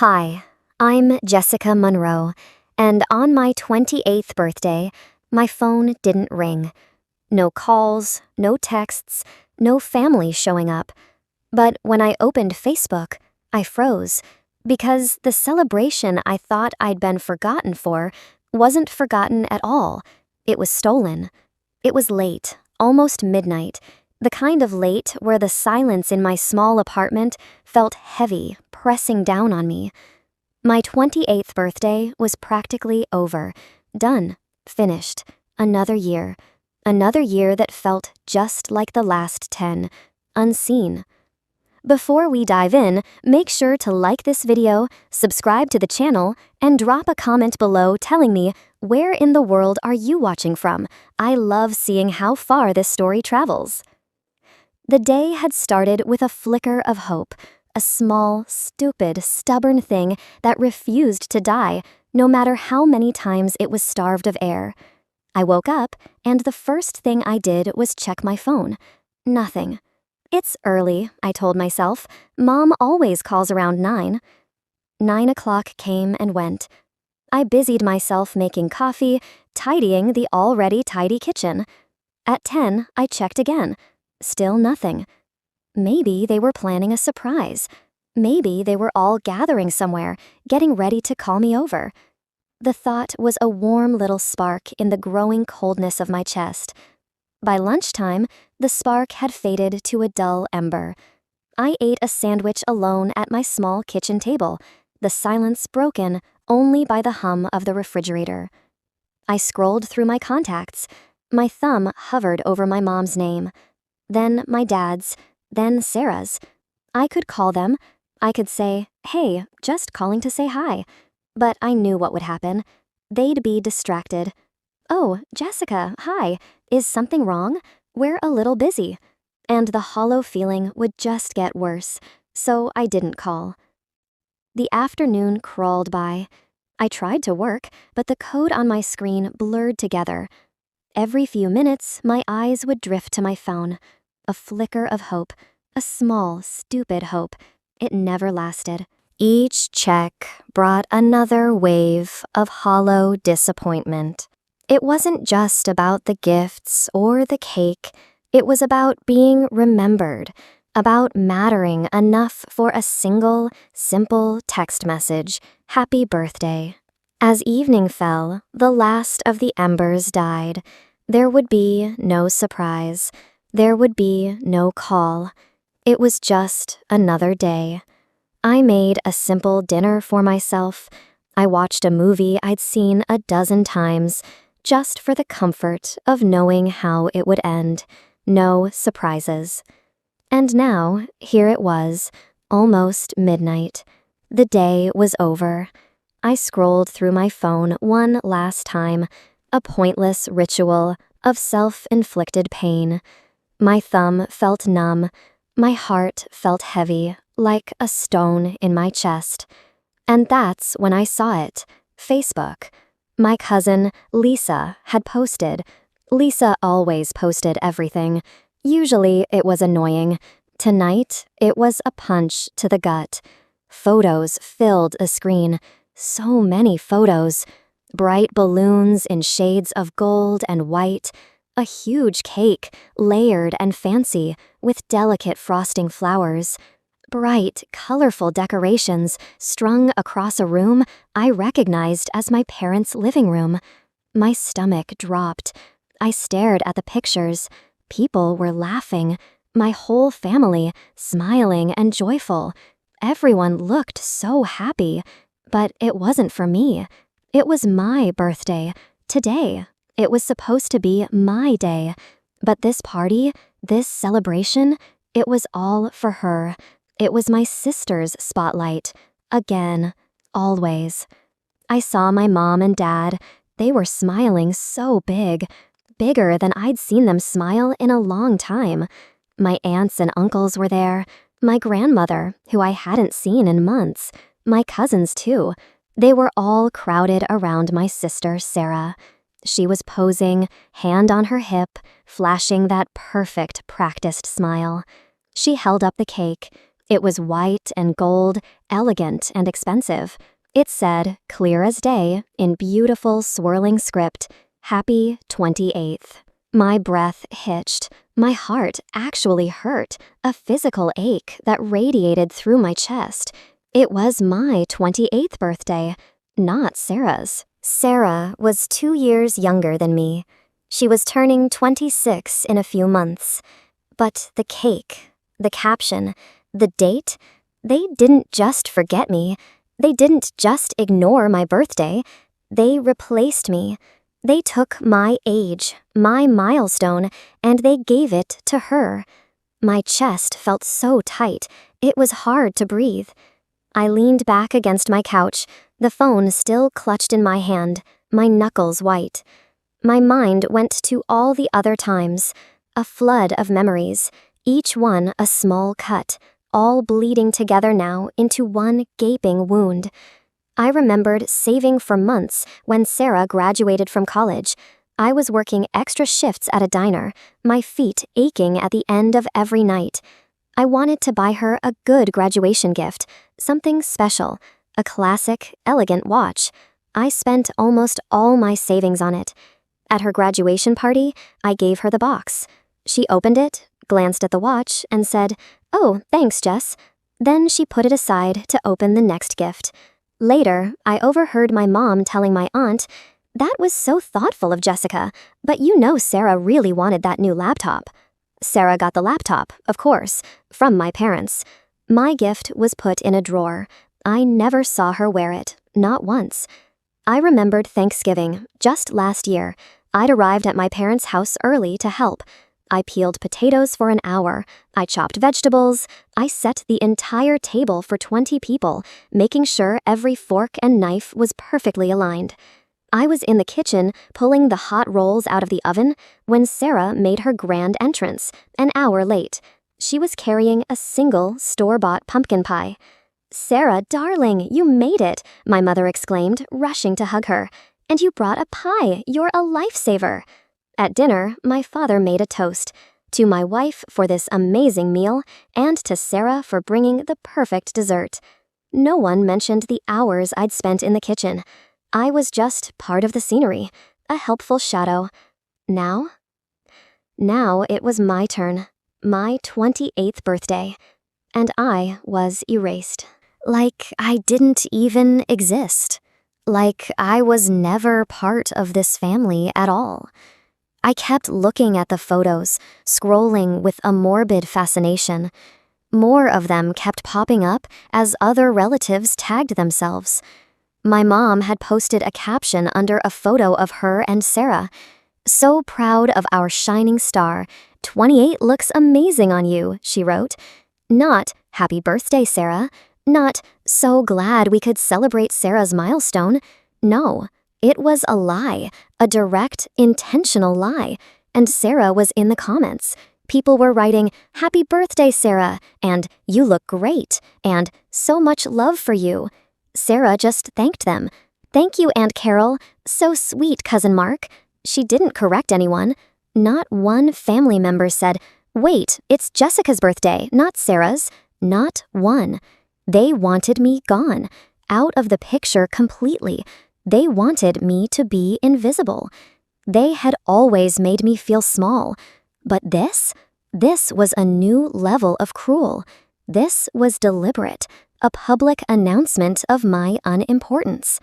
Hi, I'm Jessica Monroe, and on my 28th birthday, my phone didn't ring. No calls, no texts, no family showing up. But when I opened Facebook, I froze, because the celebration I thought I'd been forgotten for wasn't forgotten at all. It was stolen. It was late, almost midnight, the kind of late where the silence in my small apartment felt heavy, pressing down on me. My 28th birthday was practically over. Done. Finished. Another year. Another year that felt just like the last 10. Unseen. Before we dive in, make sure to like this video, subscribe to the channel, and drop a comment below telling me where in the world are you watching from. I love seeing how far this story travels. The day had started with a flicker of hope, a small, stupid, stubborn thing that refused to die, no matter how many times it was starved of air. I woke up, and the first thing I did was check my phone. Nothing. It's early, I told myself. Mom always calls around 9. 9 o'clock came and went. I busied myself making coffee, tidying the already tidy kitchen. At 10, I checked again. Still nothing. Maybe they were planning a surprise. Maybe they were all gathering somewhere, getting ready to call me over. The thought was a warm little spark in the growing coldness of my chest. By lunchtime, the spark had faded to a dull ember. I ate a sandwich alone at my small kitchen table, the silence broken only by the hum of the refrigerator. I scrolled through my contacts. My thumb hovered over my mom's name. Then my dad's. Then Sarah's. I could call them. I could say, "Hey, just calling to say hi." But I knew what would happen. They'd be distracted. "Oh, Jessica, hi. Is something wrong? We're a little busy." And the hollow feeling would just get worse, so I didn't call. The afternoon crawled by. I tried to work, but the code on my screen blurred together. Every few minutes, my eyes would drift to my phone. A flicker of hope. A small, stupid hope. It never lasted. Each check brought another wave of hollow disappointment. It wasn't just about the gifts or the cake. It was about being remembered, about mattering enough for a single, simple text message, "Happy birthday." As evening fell, the last of the embers died. There would be no surprise. There would be no call. It was just another day. I made a simple dinner for myself. I watched a movie I'd seen a dozen times, just for the comfort of knowing how it would end. No surprises. And now, here it was, almost midnight. The day was over. I scrolled through my phone one last time, a pointless ritual of self-inflicted pain. My thumb felt numb. My heart felt heavy, like a stone in my chest. And that's when I saw it. Facebook. My cousin, Lisa, had posted. Lisa always posted everything. Usually it was annoying. Tonight, it was a punch to the gut. Photos filled the screen. So many photos. Bright balloons in shades of gold and white. A huge cake, layered and fancy, with delicate frosting flowers. Bright, colorful decorations strung across a room I recognized as my parents' living room. My stomach dropped. I stared at the pictures. People were laughing. My whole family, smiling and joyful. Everyone looked so happy. But it wasn't for me. It was my birthday. Today. It was supposed to be my day. But this party, this celebration, it was all for her. It was my sister's spotlight. Again. Always. I saw my mom and dad. They were smiling so big. Bigger than I'd seen them smile in a long time. My aunts and uncles were there. My grandmother, who I hadn't seen in months. My cousins, too. They were all crowded around my sister, Sarah. She was posing, hand on her hip, flashing that perfect, practiced smile. She held up the cake. It was white and gold, elegant and expensive. It said, clear as day, in beautiful swirling script, Happy 28th. My breath hitched. My heart actually hurt, a physical ache that radiated through my chest. It was my 28th birthday, not Sarah's. Sarah was 2 years younger than me. She was turning 26 in a few months. But the cake, the caption, the date, they didn't just forget me. They didn't just ignore my birthday. They replaced me. They took my age, my milestone, and they gave it to her. My chest felt so tight, it was hard to breathe. I leaned back against my couch, the phone still clutched in my hand, my knuckles white. My mind went to all the other times, a flood of memories, each one a small cut, all bleeding together now into one gaping wound. I remembered saving for months when Sarah graduated from college. I was working extra shifts at a diner, my feet aching at the end of every night. I wanted to buy her a good graduation gift, something special, a classic, elegant watch. I spent almost all my savings on it. At her graduation party, I gave her the box. She opened it, glanced at the watch, and said, "Oh, thanks, Jess." Then she put it aside to open the next gift. Later, I overheard my mom telling my aunt, "That was so thoughtful of Jessica, but you know Sarah really wanted that new laptop." Sarah got the laptop, of course, from my parents. My gift was put in a drawer. I never saw her wear it, not once. I remembered Thanksgiving, just last year. I'd arrived at my parents' house early to help. I peeled potatoes for an hour. I chopped vegetables. I set the entire table for 20 people, making sure every fork and knife was perfectly aligned. I was in the kitchen pulling the hot rolls out of the oven when Sarah made her grand entrance, an hour late. She was carrying a single store-bought pumpkin pie. "Sarah, darling, you made it," my mother exclaimed, rushing to hug her. "And you brought a pie. You're a lifesaver." At dinner, my father made a toast to my wife for this amazing meal and to Sarah for bringing the perfect dessert. No one mentioned the hours I'd spent in the kitchen. I was just part of the scenery, a helpful shadow. Now it was my turn, my 28th birthday, and I was erased. Like I didn't even exist. Like I was never part of this family at all. I kept looking at the photos, scrolling with a morbid fascination. More of them kept popping up as other relatives tagged themselves. My mom had posted a caption under a photo of her and Sarah. "So proud of our shining star. 28 looks amazing on you," she wrote. Not, "Happy birthday, Sarah." Not, "So glad we could celebrate Sarah's milestone." No. It was a lie, a direct, intentional lie, and Sarah was in the comments. People were writing, "Happy birthday, Sarah," and "You look great," and "So much love for you." Sarah just thanked them. "Thank you, Aunt Carol. So sweet, Cousin Mark." She didn't correct anyone. Not one family member said, "Wait, it's Jessica's birthday, not Sarah's." Not one. They wanted me gone, out of the picture completely. They wanted me to be invisible. They had always made me feel small. But this was a new level of cruel. This was deliberate, a public announcement of my unimportance.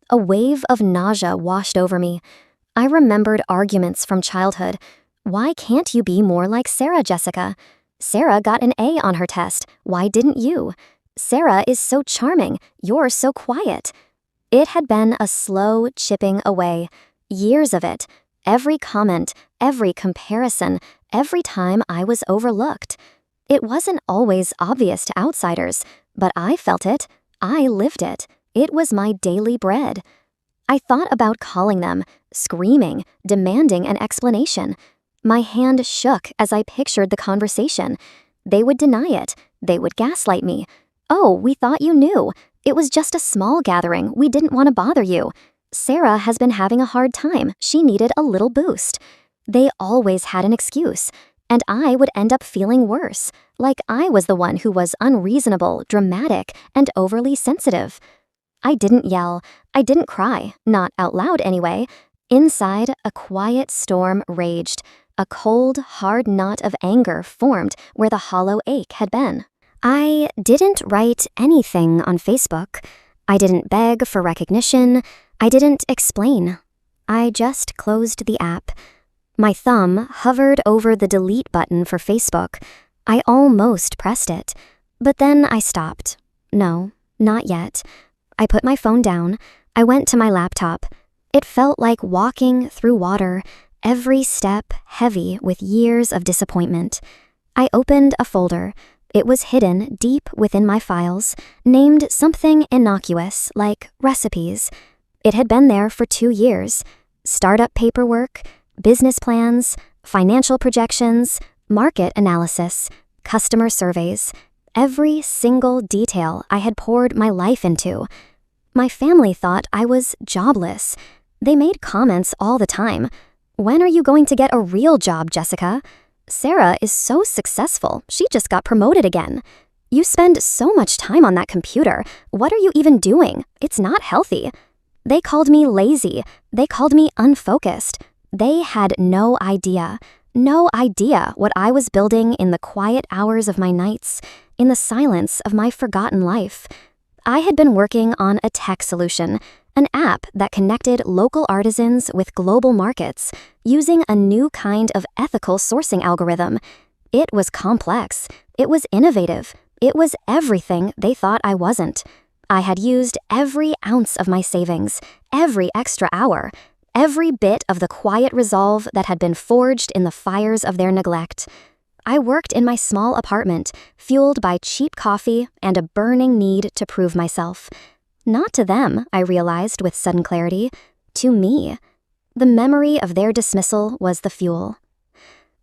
A wave of nausea washed over me. I remembered arguments from childhood. "Why can't you be more like Sarah, Jessica? Sarah got an A on her test. Why didn't you? Sarah is so charming. You're so quiet." It had been a slow chipping away, years of it, every comment, every comparison, every time I was overlooked. It wasn't always obvious to outsiders, but I felt it. I lived it. It was my daily bread. I thought about calling them, screaming, demanding an explanation. My hand shook as I pictured the conversation. They would deny it. They would gaslight me. "Oh, we thought you knew. It was just a small gathering. We didn't want to bother you. Sarah has been having a hard time. She needed a little boost." They always had an excuse. and I would end up feeling worse, like I was the one who was unreasonable, dramatic, and overly sensitive. I didn't yell. I didn't cry, not out loud anyway. Inside, a quiet storm raged. A cold, hard knot of anger formed where the hollow ache had been. I didn't write anything on Facebook. I didn't beg for recognition. I didn't explain. I just closed the app. My thumb hovered over the delete button for Facebook. I almost pressed it, but then I stopped. No, not yet. I put my phone down. I went to my laptop. It felt like walking through water, every step heavy with years of disappointment. I opened a folder. It was hidden deep within my files, named something innocuous like recipes. It had been there for 2 years. Startup paperwork, business plans, financial projections, market analysis, customer surveys, every single detail I had poured my life into. My family thought I was jobless. They made comments all the time. "When are you going to get a real job, Jessica? Sarah is so successful, she just got promoted again. You spend so much time on that computer. What are you even doing? It's not healthy." They called me lazy. They called me unfocused. They had no idea what I was building in the quiet hours of my nights, in the silence of my forgotten life. I had been working on a tech solution, an app that connected local artisans with global markets, using a new kind of ethical sourcing algorithm. It was complex. It was innovative. It was everything they thought I wasn't. I had used every ounce of my savings, every extra hour, every bit of the quiet resolve that had been forged in the fires of their neglect. I worked in my small apartment, fueled by cheap coffee and a burning need to prove myself. Not to them, I realized with sudden clarity. To me. The memory of their dismissal was the fuel.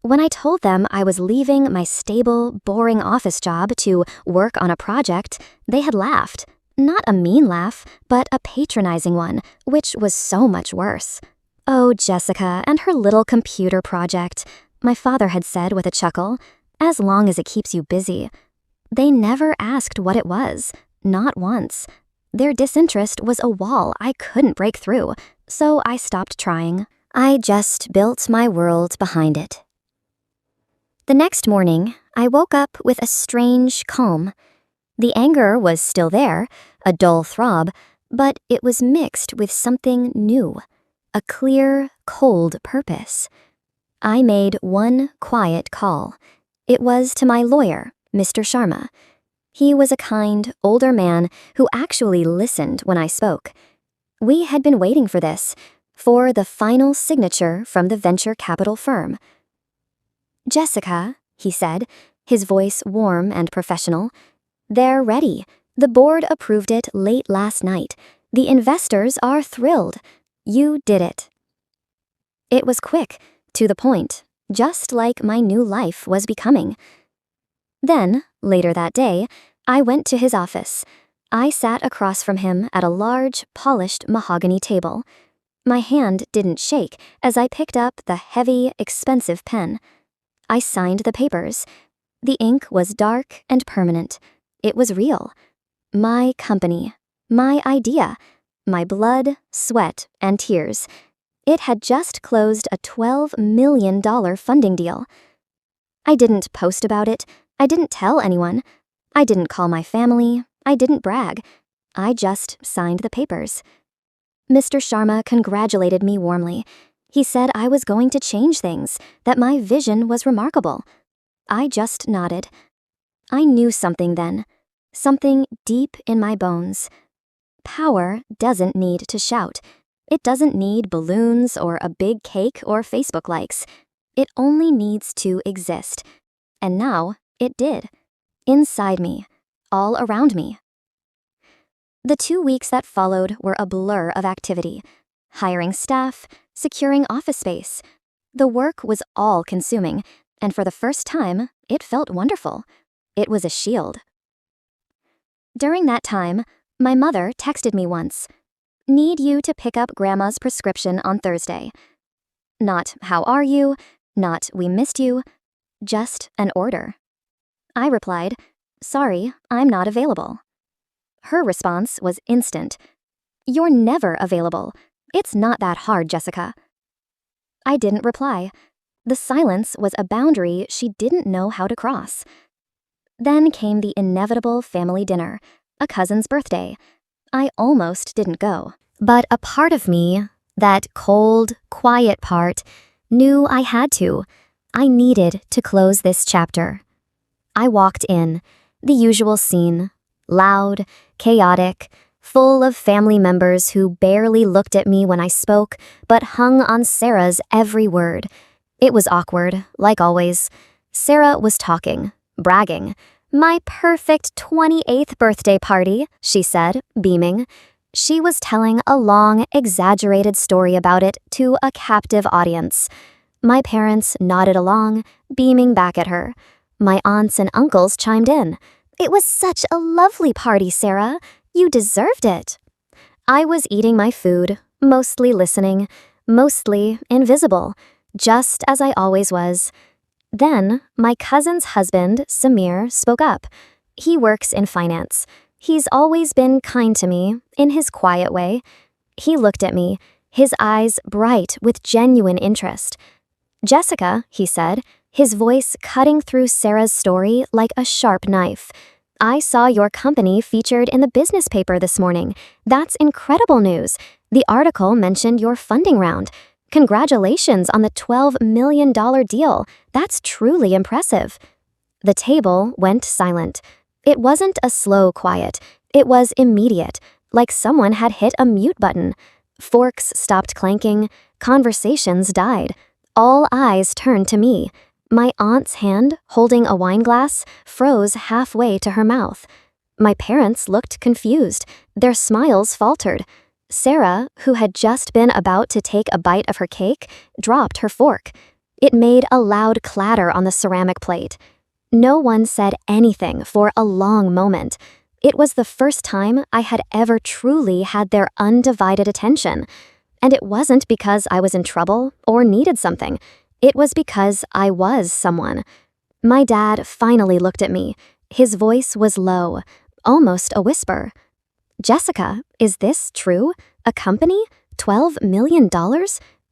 When I told them I was leaving my stable, boring office job to work on a project, they had laughed. Not a mean laugh, but a patronizing one, which was so much worse. "Oh, Jessica and her little computer project," my father had said with a chuckle, "as long as it keeps you busy." They never asked what it was, not once. Their disinterest was a wall I couldn't break through, so I stopped trying. I just built my world behind it. The next morning, I woke up with a strange calm. The anger was still there, a dull throb, but it was mixed with something new, a clear, cold purpose. I made one quiet call. It was to my lawyer, Mr. Sharma. He was a kind, older man who actually listened when I spoke. We had been waiting for this, for the final signature from the venture capital firm. "Jessica," he said, his voice warm and professional, "they're ready. The board approved it late last night. The investors are thrilled. You did it." It was quick, to the point, just like my new life was becoming. Then, later that day, I went to his office. I sat across from him at a large, polished mahogany table. My hand didn't shake as I picked up the heavy, expensive pen. I signed the papers. The ink was dark and permanent. It was real. My company. My idea. My blood, sweat, and tears. It had just closed a $12 million funding deal. I didn't post about it. I didn't tell anyone. I didn't call my family. I didn't brag. I just signed the papers. Mr. Sharma congratulated me warmly. He said I was going to change things, that my vision was remarkable. I just nodded. I knew something then. Something deep in my bones. Power doesn't need to shout. It doesn't need balloons or a big cake or Facebook likes. It only needs to exist. And now it did. Inside me. All around me. The 2 weeks that followed were a blur of activity. Hiring staff, securing office space. The work was all-consuming, and for the first time, it felt wonderful. It was a shield. During that time, my mother texted me once. "Need you to pick up Grandma's prescription on Thursday." Not "how are you?" Not "we missed you." Just an order. I replied, "Sorry, I'm not available." Her response was instant. "You're never available. It's not that hard, Jessica." I didn't reply. The silence was a boundary she didn't know how to cross. Then came the inevitable family dinner, a cousin's birthday. I almost didn't go. But a part of me, that cold, quiet part, knew I had to. I needed to close this chapter. I walked in, the usual scene, loud, chaotic, full of family members who barely looked at me when I spoke, but hung on Sarah's every word. It was awkward, like always. Sarah was talking, bragging. "My perfect 28th birthday party," she said, beaming. She was telling a long, exaggerated story about it to a captive audience. My parents nodded along, beaming back at her. My aunts and uncles chimed in. "It was such a lovely party, Sarah. You deserved it." I was eating my food, mostly listening, mostly invisible, just as I always was. Then, my cousin's husband, Samir, spoke up. He works in finance. He's always been kind to me, in his quiet way. He looked at me, his eyes bright with genuine interest. "Jessica," he said, his voice cutting through Sarah's story like a sharp knife. "I saw your company featured in the business paper this morning. That's incredible news. The article mentioned your funding round. Congratulations on the $12 million deal. That's truly impressive." The table went silent. It wasn't a slow quiet. It was immediate, like someone had hit a mute button. Forks stopped clanking. Conversations died. All eyes turned to me. My aunt's hand, holding a wine glass, froze halfway to her mouth. My parents looked confused. Their smiles faltered. Sarah, who had just been about to take a bite of her cake, dropped her fork. It made a loud clatter on the ceramic plate. No one said anything for a long moment. It was the first time I had ever truly had their undivided attention. And it wasn't because I was in trouble or needed something. It was because I was someone. My dad finally looked at me. His voice was low, almost a whisper. "Jessica, is this true? A company? $12 million?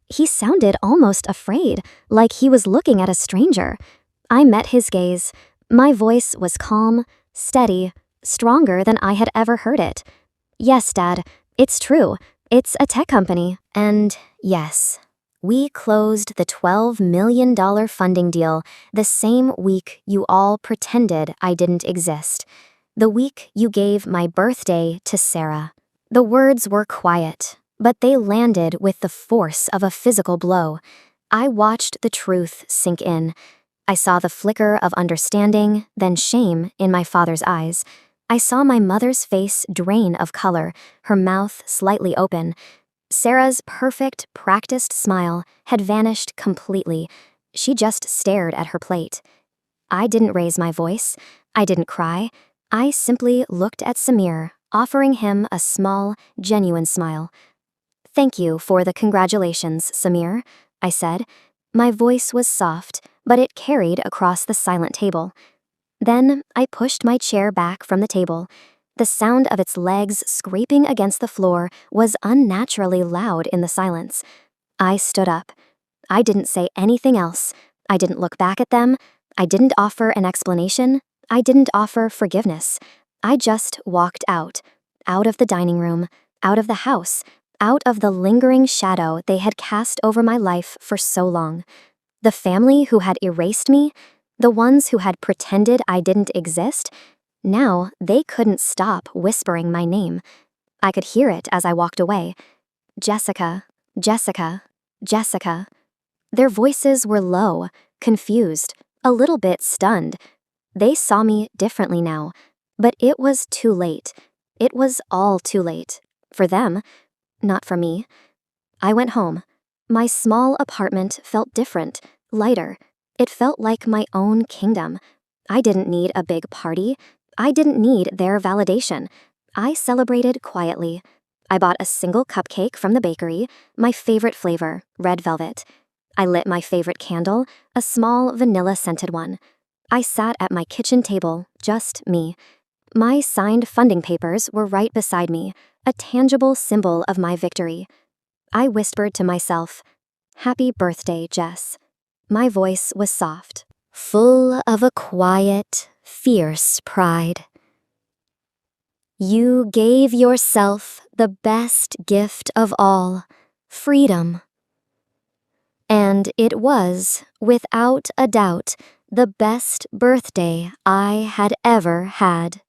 He sounded almost afraid, like he was looking at a stranger. I met his gaze. My voice was calm, steady, stronger than I had ever heard it. "Yes, Dad, it's true. It's a tech company. And yes, we closed the $12 million funding deal the same week you all pretended I didn't exist. The week you gave my birthday to Sarah." The words were quiet, but they landed with the force of a physical blow. I watched the truth sink in. I saw the flicker of understanding, then shame in my father's eyes. I saw my mother's face drain of color, her mouth slightly open. Sarah's perfect, practiced smile had vanished completely. She just stared at her plate. I didn't raise my voice. I didn't cry. I simply looked at Samir, offering him a small, genuine smile. "Thank you for the congratulations, Samir," I said. My voice was soft, but it carried across the silent table. Then I pushed my chair back from the table. The sound of its legs scraping against the floor was unnaturally loud in the silence. I stood up. I didn't say anything else. I didn't look back at them. I didn't offer an explanation. I didn't offer forgiveness. I just walked out of the dining room, out of the house, out of the lingering shadow they had cast over my life for so long. The family who had erased me, the ones who had pretended I didn't exist, now they couldn't stop whispering my name. I could hear it as I walked away. "Jessica, Jessica, Jessica." Their voices were low, confused, a little bit stunned. They saw me differently now, but it was too late. It was all too late. For them, not for me. I went home. My small apartment felt different, lighter. It felt like my own kingdom. I didn't need a big party. I didn't need their validation. I celebrated quietly. I bought a single cupcake from the bakery, my favorite flavor, red velvet. I lit my favorite candle, a small vanilla-scented one. I sat at my kitchen table, just me. My signed funding papers were right beside me, a tangible symbol of my victory. I whispered to myself, "Happy birthday, Jess." My voice was soft, full of a quiet, fierce pride. You gave yourself the best gift of all, freedom. And it was, without a doubt, the best birthday I had ever had.